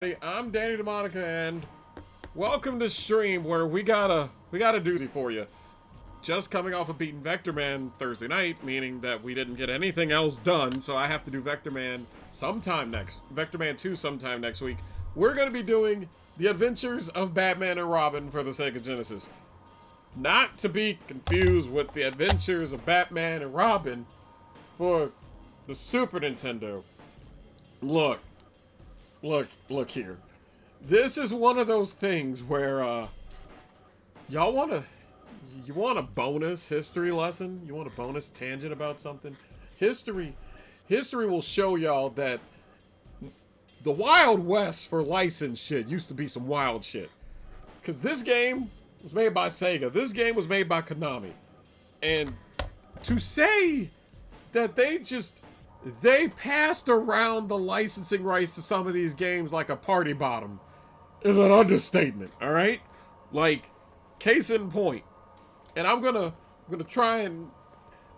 I'm Danny DeMonica, and welcome to stream where we got a doozy for you. Just coming off of beating Vector Man Thursday night, meaning that we didn't get anything else done, so I have to do Vector Man 2 sometime next week. We're going to be doing The Adventures of Batman and Robin for the Sega Genesis. Not to be confused with The Adventures of Batman and Robin for the Super Nintendo. Look here. This is one of those things where you want a bonus history lesson? You want a bonus tangent about something? History will show y'all that the Wild West for licensed shit used to be some wild shit. Cause this game was made by Sega. This game was made by Konami. And to say that they passed around the licensing rights to some of these games like a party bottom is an understatement, all right? Like, case in point. And I'm gonna try and...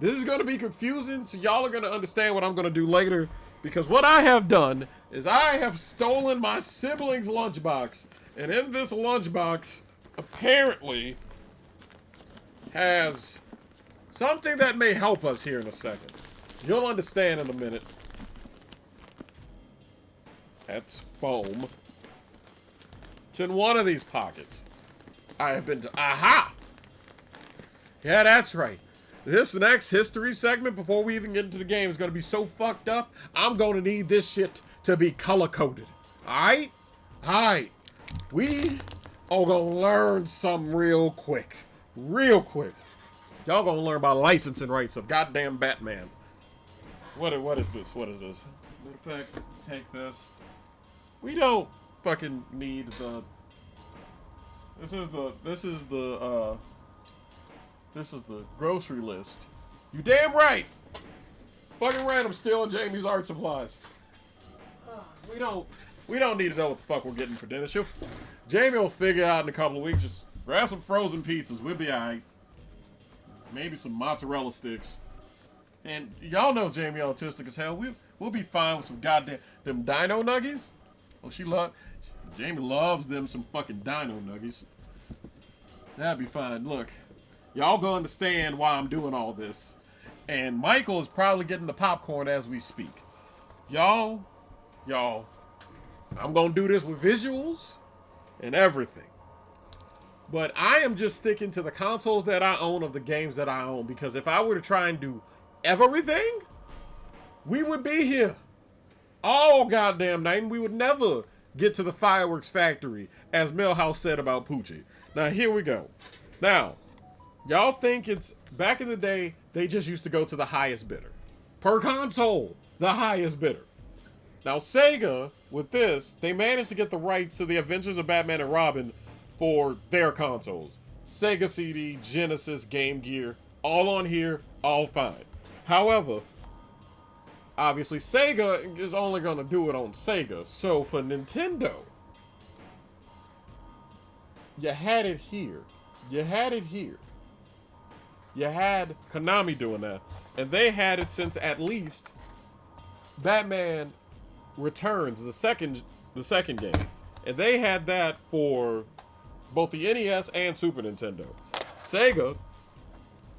This is gonna be confusing, so y'all are gonna understand what I'm gonna do later. Because what I have done is I have stolen my sibling's lunchbox. And in this lunchbox, apparently, has something that may help us here in a second. You'll understand in a minute. That's foam. It's in one of these pockets. I have been to... Aha! Yeah, that's right. This next history segment, before we even get into the game, is going to be so fucked up, I'm going to need this shit to be color-coded. Alright? Alright. We are going to learn something real quick. Real quick. Y'all going to learn about licensing rights of goddamn Batman. What is this? What is this? In fact, take this. We don't fucking need the... This is the grocery list. You damn right! Fucking right, I'm stealing Jamie's art supplies. We don't need to know what the fuck we're getting for dinner. Jamie will figure out in a couple of weeks. Just grab some frozen pizzas. We'll be alright. Maybe some mozzarella sticks. And y'all know Jamie autistic as hell. We'll be fine with some goddamn them dino nuggies. Oh, Jamie loves them some fucking dino nuggies. That'd be fine. Look, y'all gonna understand why I'm doing all this. And Michael is probably getting the popcorn as we speak. Y'all, I'm gonna do this with visuals and everything. But I am just sticking to the consoles that I own of the games that I own, because if I were to try and do everything, we would be here all goddamn night, and we would never get to the fireworks factory, as Millhouse said about Poochie. Now, here we go. Now, y'all think it's... Back in the day, they just used to go to the highest bidder. Per console, the highest bidder. Now, Sega, with this, they managed to get the rights to the Adventures of Batman and Robin for their consoles. Sega CD, Genesis, Game Gear, all on here, all fine. However, obviously Sega is only going to do it on Sega. So for Nintendo, you had it here. You had it here. You had Konami doing that. And they had it since at least Batman Returns, the second game. And they had that for both the NES and Super Nintendo. Sega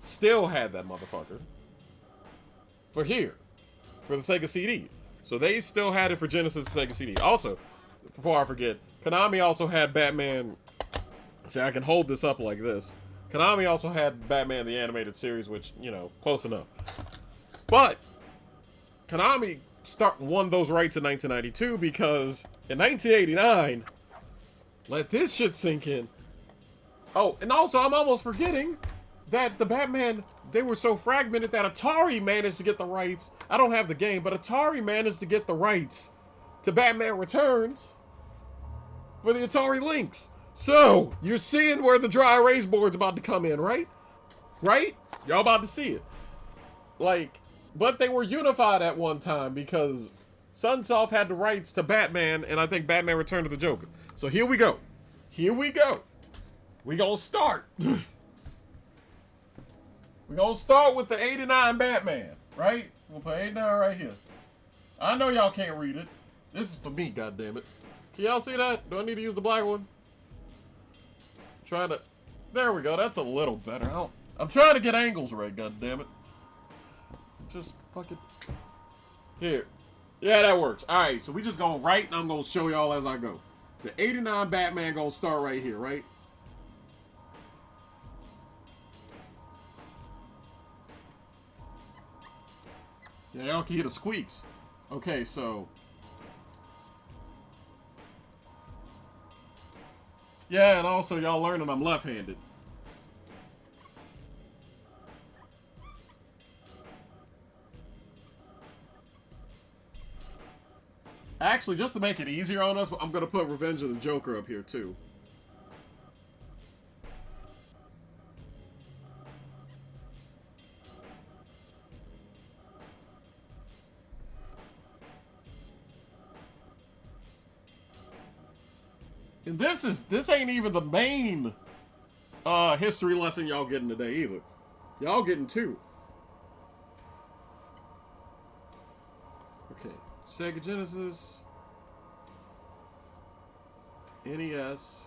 still had that motherfucker for here, for the Sega CD. So they still had it for Genesis and Sega CD. Also, before I forget, Konami also had Batman. See, I can hold this up like this. Konami also had Batman the Animated Series, which, you know, close enough. But Konami won those rights in 1992 because in 1989, let this shit sink in. Oh, and also I'm almost forgetting that the Batman, they were so fragmented that Atari managed to get the rights. I don't have the game, but Atari managed to get the rights to Batman Returns for the Atari Lynx. So, you're seeing where the dry erase board's about to come in, right? Right? Y'all about to see it. Like, but they were unified at one time because Sunsoft had the rights to Batman, and I think Batman Return to the Joker. So here we go. Here we go. We gonna start. We're gonna start with the 89 Batman, right? We'll put 89 right here. I know y'all can't read it. This is for me, goddammit. Can y'all see that? Do I need to use the black one? Trying to... There we go. That's a little better. I'm trying to get angles right, goddammit. Just fucking... Here. Yeah, that works. Alright, so we just gonna write and I'm gonna show y'all as I go. The 89 Batman gonna start right here, right? Yeah, y'all can hear the squeaks. Okay, so... Yeah, and also y'all learning I'm left-handed. Actually, just to make it easier on us, I'm going to put Revenge of the Joker up here, too. And this ain't even the main history lesson y'all getting today, either. Y'all getting two. Okay. Sega Genesis, NES,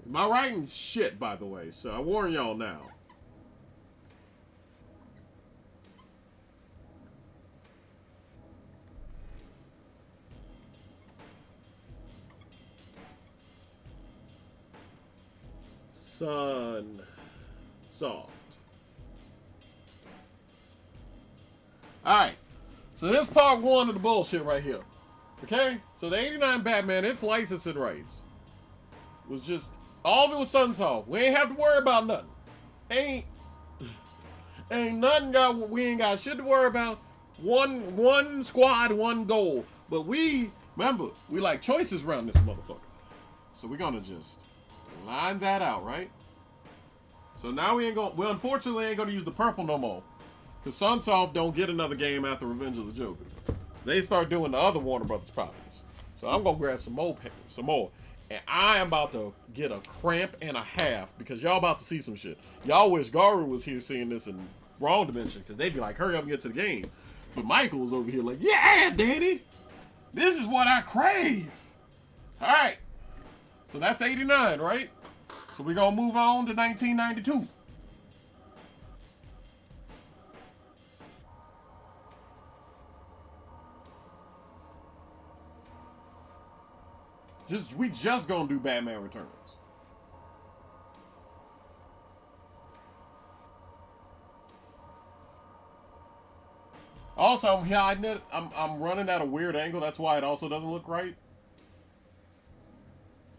my writing's shit, by the way, so I warn y'all now. Sun soft. Alright. So this part one of the bullshit right here. Okay? So the 89 Batman, its licensing rights was just all of it was Sunsoft. We ain't have to worry about nothing. Ain't nothing we ain't got shit to worry about. One squad, one goal. But remember, we like choices around this motherfucker. So we're gonna just line that out, right? So now we unfortunately ain't gonna use the purple no more. Because Sunsoft don't get another game after Revenge of the Joker. They start doing the other Warner Brothers properties. So I'm gonna grab some more. And I am about to get a cramp and a half because y'all about to see some shit. Y'all wish Garu was here seeing this in Wrong Dimension because they'd be like, hurry up and get to the game. But Michael was over here like, yeah, Danny, this is what I crave. All right. So that's 89, right? So we're going to move on to 1992. We just going to do Batman Returns. Also, I'm running at a weird angle. That's why it also doesn't look right.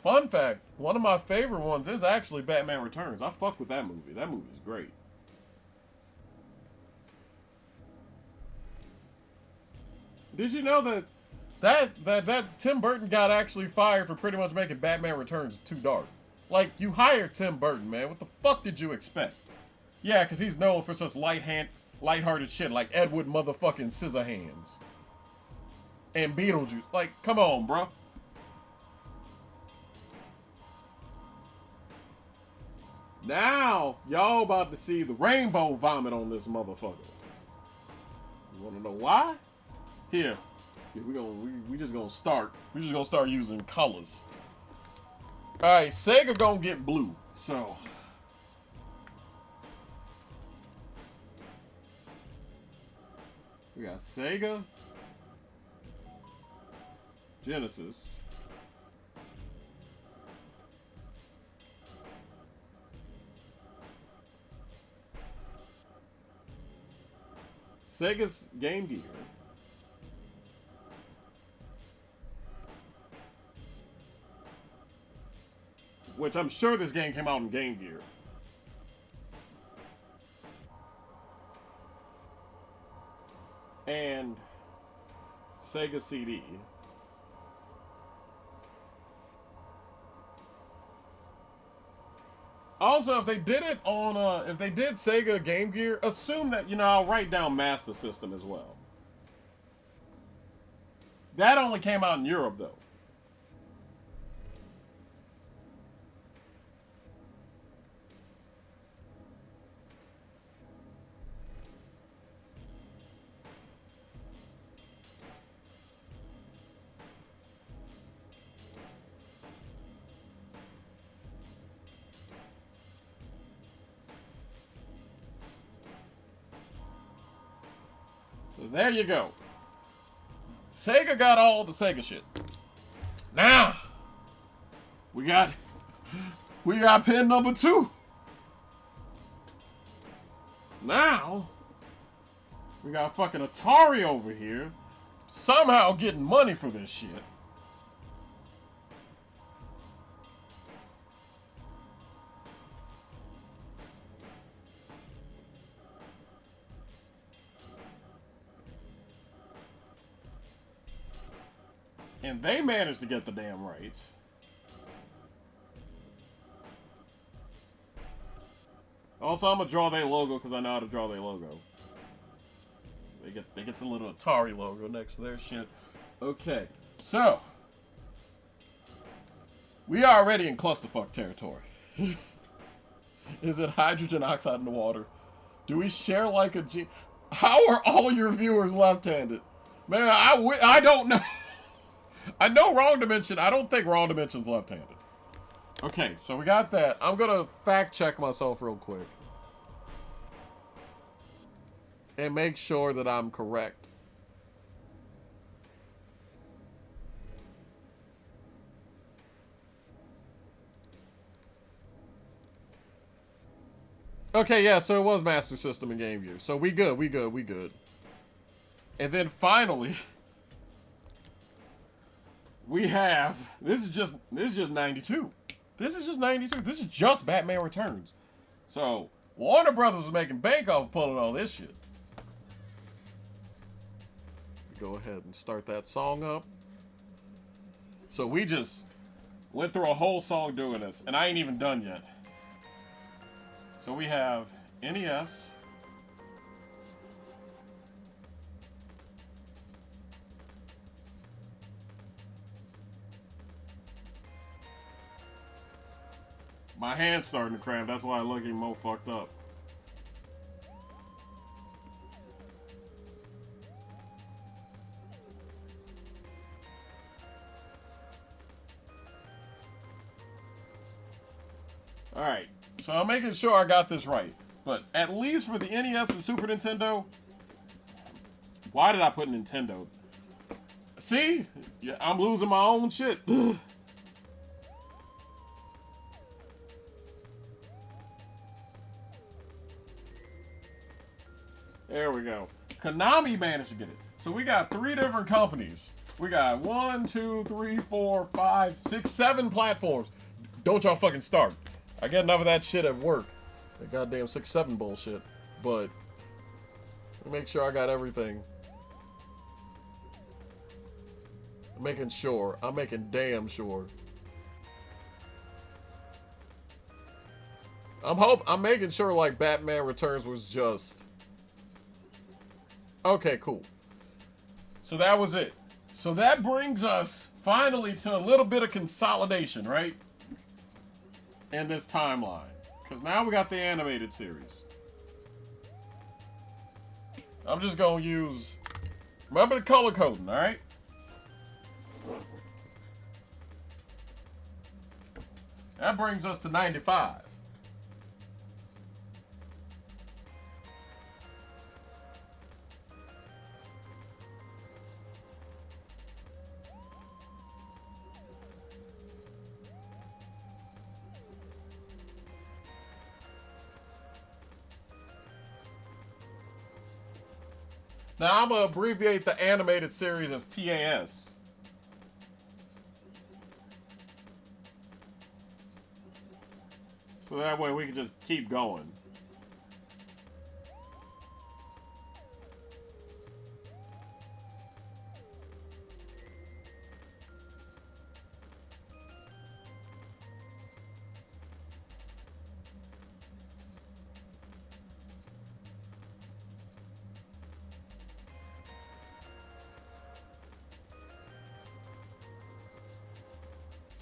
Fun fact, one of my favorite ones is actually Batman Returns. I fuck with that movie. That movie's great. Did you know that Tim Burton got actually fired for pretty much making Batman Returns too dark? Like, you hired Tim Burton, man. What the fuck did you expect? Yeah, because he's known for such lighthearted shit like Edward motherfucking Scissorhands. And Beetlejuice. Like, come on, bro. Now, y'all about to see the rainbow vomit on this motherfucker. You want to know why? Here. We just gonna start. We just gonna start using colors. All right, Sega gonna get blue. So we got Sega, Genesis, Sega's Game Gear, which I'm sure this game came out in Game Gear. And Sega CD. Also, if they did it on, if they did Sega Game Gear, assume that, I'll write down Master System as well. That only came out in Europe, though. So there you go. Sega got all the Sega shit. Now, we got pin number 2. Now, we got fucking Atari over here, somehow getting money for this shit. And they managed to get the damn rights. Also, I'm gonna draw their logo because I know how to draw their logo. They get the little Atari logo next to their shit. Okay, so we are already in clusterfuck territory. Is it hydrogen oxide in the water? Do we share like a gene? How are all your viewers left-handed? Man, I don't know. I know Wrong Dimension. I don't think Wrong Dimension's left-handed. Okay, so we got that. I'm gonna fact check myself real quick. And make sure that I'm correct. Okay, yeah, so it was Master System and Game Gear. So we good. And then finally, we have, this is just 92. This is just 92. This is just Batman Returns. So, Warner Brothers was making bank off pulling all this shit. Go ahead and start that song up. So we just went through a whole song doing this, and I ain't even done yet. So we have NES. My hand's starting to cramp. That's why I look even more fucked up. Alright, so I'm making sure I got this right. But at least for the NES and Super Nintendo, why did I put Nintendo? See? Yeah, I'm losing my own shit. There we go. Konami managed to get it. So we got 3 different companies. We got 1, 2, 3, 4, 5, 6, 7 platforms. Don't y'all fucking start. I get enough of that shit at work. The goddamn 6, 7 bullshit. But make sure I got everything. I'm making sure. I'm making damn sure. I'm making sure like Batman Returns was just. Okay, cool. So that was it. So that brings us finally to a little bit of consolidation, right? In this timeline. Because now we got the animated series. I'm just going to use... Remember the color coding, alright? That brings us to 95. Now, I'm going to abbreviate the animated series as TAS. So that way we can just keep going.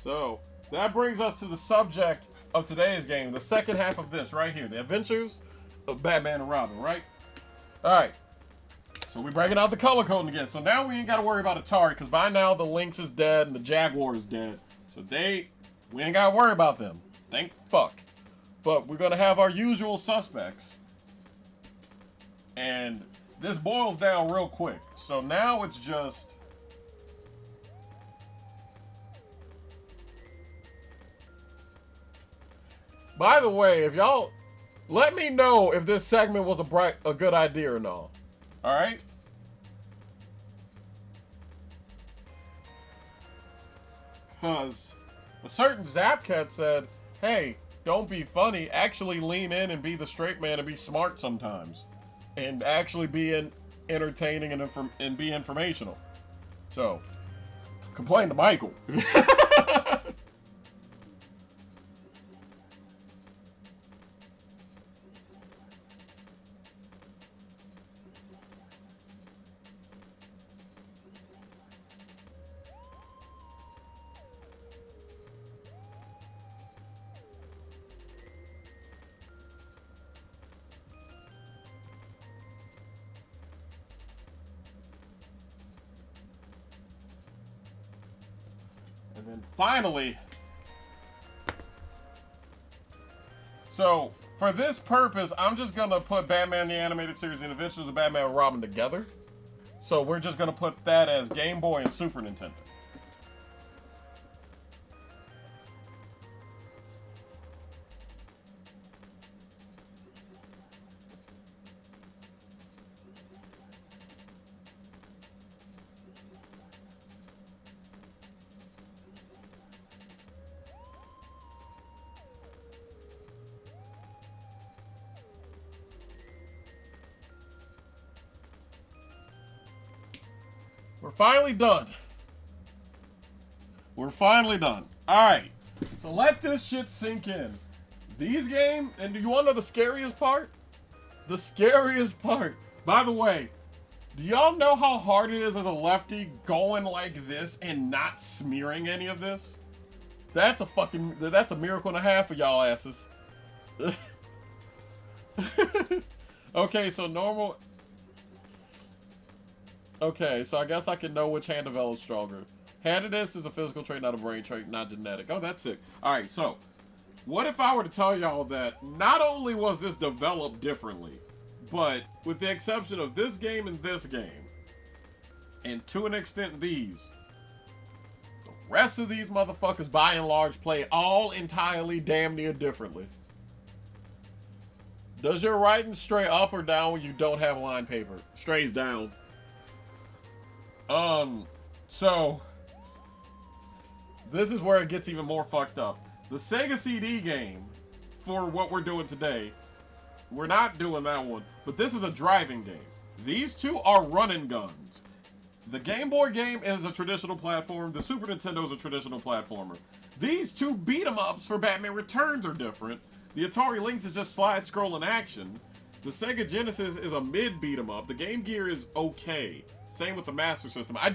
So, that brings us to the subject of today's game, the second half of this right here, the adventures of Batman and Robin, right? Alright, so we're breaking out the color coding again. So now we ain't got to worry about Atari, because by now the Lynx is dead and the Jaguar is dead. So we ain't got to worry about them. Thank fuck. But we're going to have our usual suspects. And this boils down real quick. So now it's just... By the way, if y'all... Let me know if this segment was a good idea or not. Alright? Because a certain Zapcat said, hey, don't be funny. Actually lean in and be the straight man and be smart sometimes. And actually be entertaining and be informational. So, complain to Michael. And then finally, so for this purpose, I'm just gonna put Batman the Animated Series and Adventures of Batman and Robin together. So we're just gonna put that as Game Boy and Super Nintendo. We're finally done. We're finally done. Alright. So let this shit sink in. These games, and do you want to know the scariest part? The scariest part. By the way, do y'all know how hard it is as a lefty going like this and not smearing any of this? That's a miracle and a half for y'all asses. Okay, so normal... Okay, so I guess I can know which hand develops stronger. Handedness is a physical trait, not a brain trait, not genetic. Oh, that's sick. Alright, so, what if I were to tell y'all that not only was this developed differently, but with the exception of this game and this game, and to an extent these, the rest of these motherfuckers by and large play all entirely damn near differently. Does your writing stray up or down when you don't have line paper? Strays down. So, this is where it gets even more fucked up. The Sega CD game, for what we're doing today, we're not doing that one, but this is a driving game. These two are run and guns. The Game Boy game is a traditional platform, the Super Nintendo is a traditional platformer. These two beat-em-ups for Batman Returns are different. The Atari Lynx is just slide-scrolling action. The Sega Genesis is a mid beat-em-up. The Game Gear is okay. Same with the Master System. I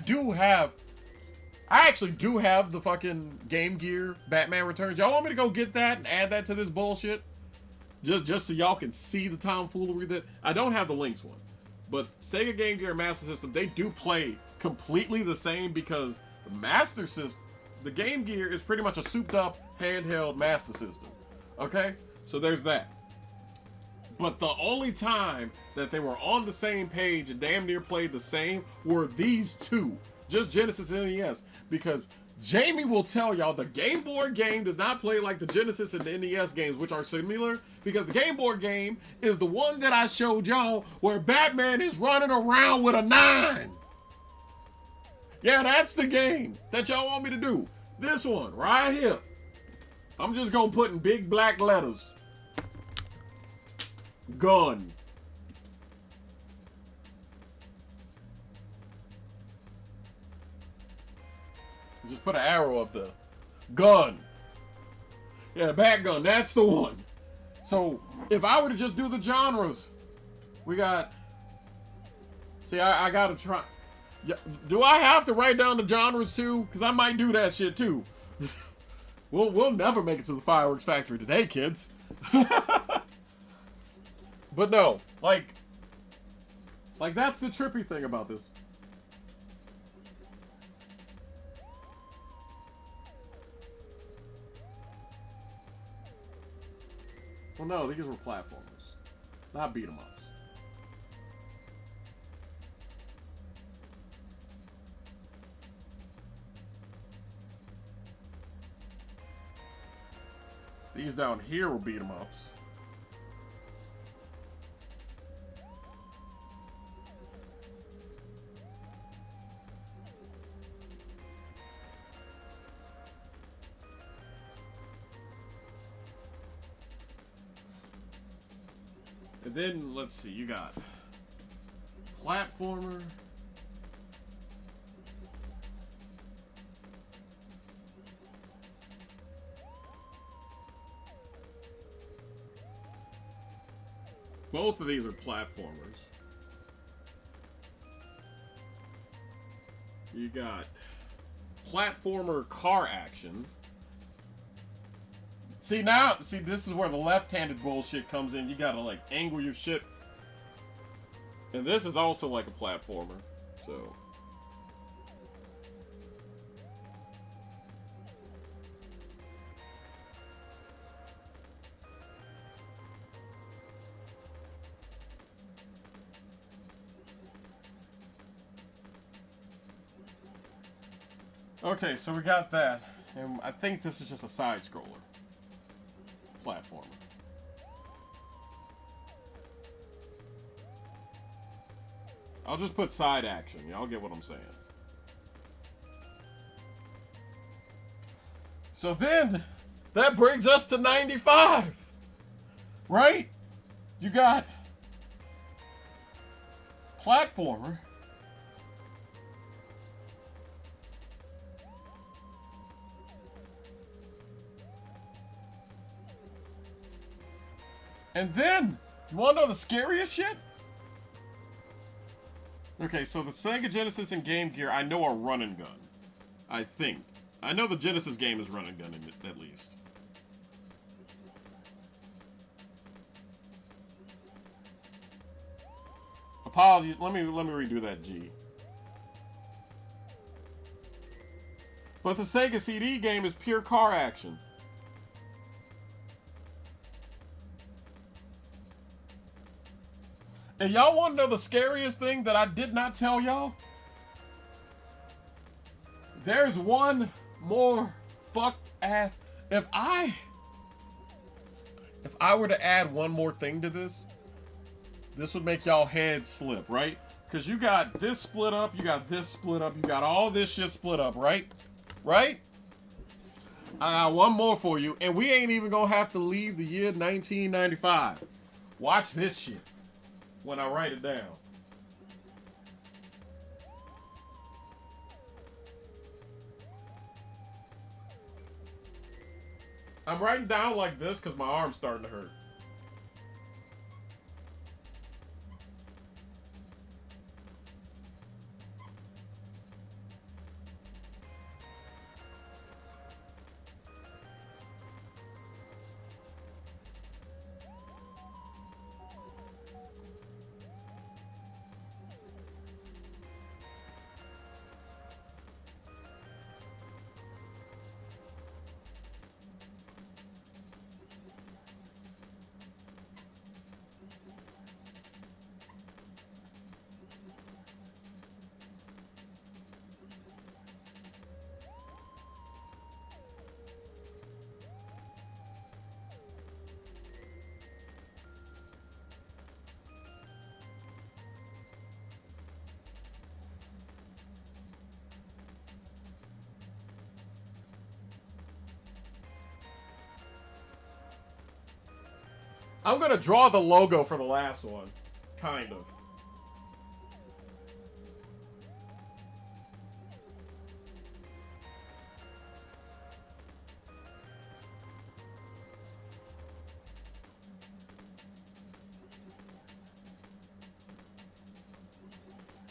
actually do have the fucking Game Gear Batman Returns. Y'all want me to go get that and add that to this bullshit? Just so y'all can see the tomfoolery that... I don't have the Lynx one. But Sega Game Gear and Master System, they do play completely the same because the Master System... The Game Gear is pretty much a souped-up handheld Master System. Okay? So there's that. But the only time that they were on the same page and damn near played the same were these two. Just Genesis and NES. Because Jamie will tell y'all the Game Boy game does not play like the Genesis and the NES games, which are similar. Because the Game Boy game is the one that I showed y'all where Batman is running around with a 9. Yeah, that's the game that y'all want me to do. This one right here. I'm just gonna put in big black letters. Gun. Just put an arrow up there. Gun. Yeah, bat gun. That's the one. So, if I were to just do the genres, we got... See, I gotta try... Yeah, do I have to write down the genres too? Because I might do that shit too. We'll never make it to the fireworks factory today, kids. But no, like that's the trippy thing about this. Well, no, these were platformers, not beat 'em ups. These down here were beat 'em ups. And then, let's see, you got platformer. Both of these are platformers. You got platformer car action. See, this is where the left-handed bullshit comes in. You gotta, like, angle your shit. And this is also like a platformer, so. Okay, so we got that. And I think this is just a side-scroller. Platformer. I'll just put side action. Y'all get what I'm saying. So then, that brings us to 95. Right? You got platformer. And then, you want to know the scariest shit? Okay, so the Sega Genesis and Game Gear, I know are run and gun. I think. I know the Genesis game is run and gun, at least. Apologies, let me redo that G. But the Sega CD game is pure car action. And y'all want to know the scariest thing that I did not tell y'all? There's one more fucked ass. If I were to add one more thing to this would make y'all heads slip, right? Because you got this split up, you got this split up, you got all this shit split up, right? Right? I got one more for you, and we ain't even gonna have to leave the year 1995. Watch this shit when I write it down. I'm writing down like this because my arm's starting to hurt. I'm gonna draw the logo for the last one. Kind of.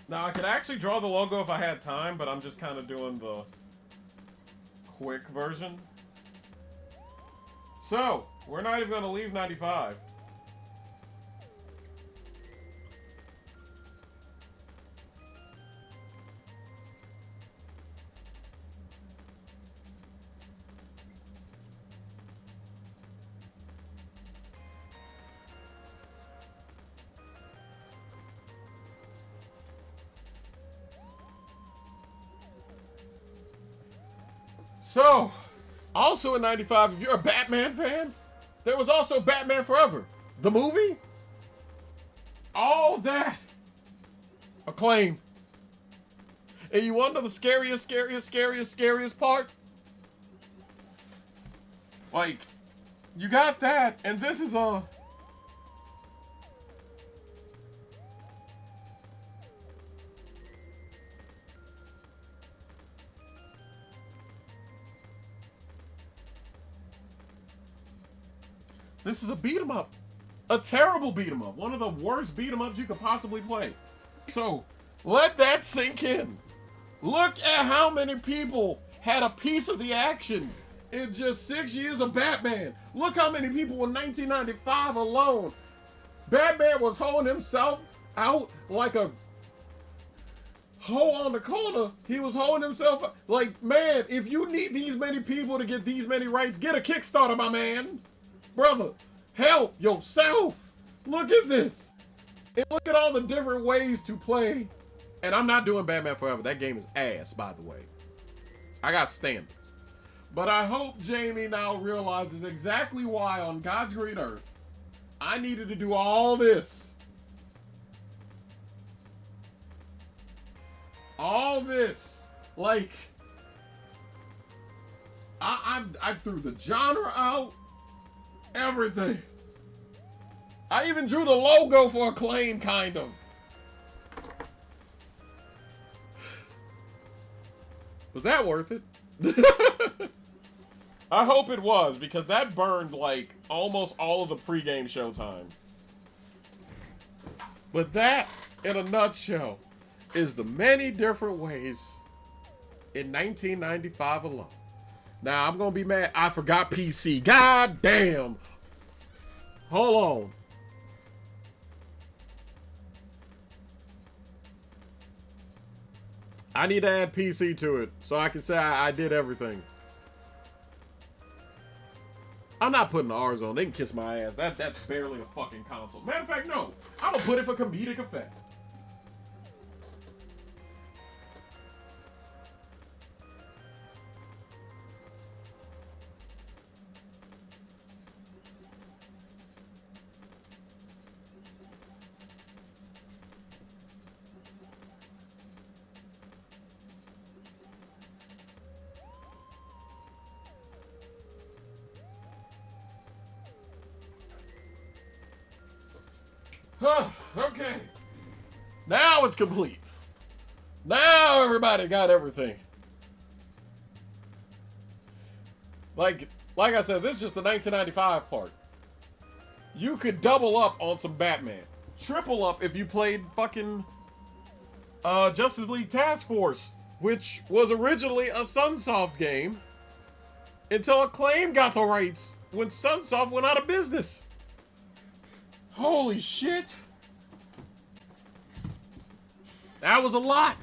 Now, I could actually draw the logo if I had time, but I'm just kind of doing the quick version. So, we're not even going to leave 95. So, Also in 95, if you're a Batman fan, there was also Batman Forever. The movie? All that. Acclaim. And you want to know the scariest part? Like, you got that, and this is a... This is a beat 'em up. A terrible beat 'em up. One of the worst beat 'em ups you could possibly play. So, let that sink in. Look at how many people had a piece of the action in just 6 years of Batman. Look how many people in 1995 alone. Batman was holding himself out like a hole on the corner. He was holding himself up. Like, man, if you need these many people to get these many rights, get a Kickstarter, my man. Brother, help yourself. Look at this. And look at all the different ways to play. And I'm not doing Batman Forever. That game is ass, by the way. I got standards. But I hope Jamie now realizes exactly why on God's green earth I needed to do all this. All this. Like, I threw the genre out. Everything. I even drew the logo for Acclaim, kind of. Was that worth it? I hope it was, because that burned like almost all of the pregame showtime. But that, in a nutshell, is the many different ways in 1995 alone. Now, I'm going to be mad. I forgot PC. God damn. Hold on. I need to add PC to it so I can say I did everything. I'm not putting the R's on. They can kiss my ass. That's barely a fucking console. Matter of fact, no. I'm going to put it for comedic effect. Okay. Now it's complete. Now everybody got everything. Like I said, this is just the 1995 part. You could double up on some Batman. Triple up if you played fucking Justice League Task Force, which was originally a Sunsoft game until Acclaim got the rights when Sunsoft went out of business. Holy shit. That was a lot.